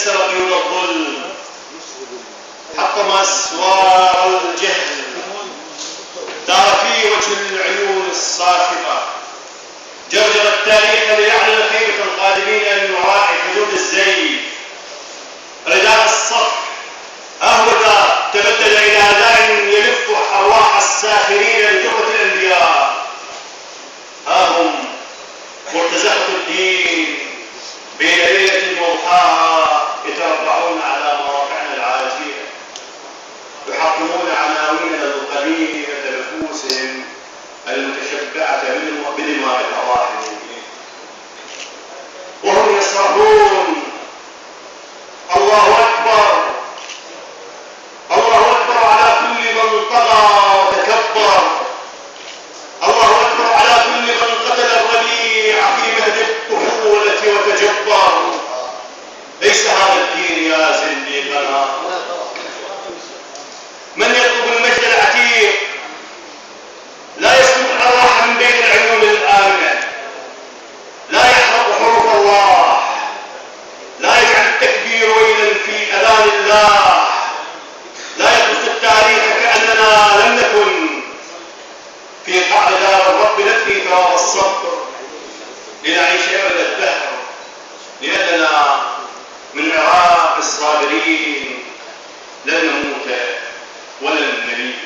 كسر قيود الظلم، حطم أسوار الجهل، دار في وجه العيون الصاخبة، جرجر التاريخ ليعلن خيبة القادمين من وراء حدود الزيف، رداء الصف أهوذ تبدل إلى داع يلف أرواح الساخرين لتوبة الأنبياء. ها هم مرتزقة الدين بين ليلة وضحاها يتربعون على مواقعنا العاجية، يحطمون عناويننا القبيحة بنفوسهم المتشبعة بدماء الأراحم، وهم يصرخون الله أكبر الله أكبر على كل من طغى وتكبر، الله أكبر على كل من قتل الربيع في مهد الطفولة وتجبر. ليس هذا الدين يا زنديقنا. من يطلب المجد العتيق لا يسلب الأرواح من بين العيون الآمنة، لا يحرق حروف الله، لا يجعل التكبير ويلا في أذان الله، لا يدرس التاريخ كأننا لم نكن في قعر دار الرب نثني ثواب الصبر لنعيش أبد الدهر، لأننا من عراق الصابرين لن نموت ولن نميت.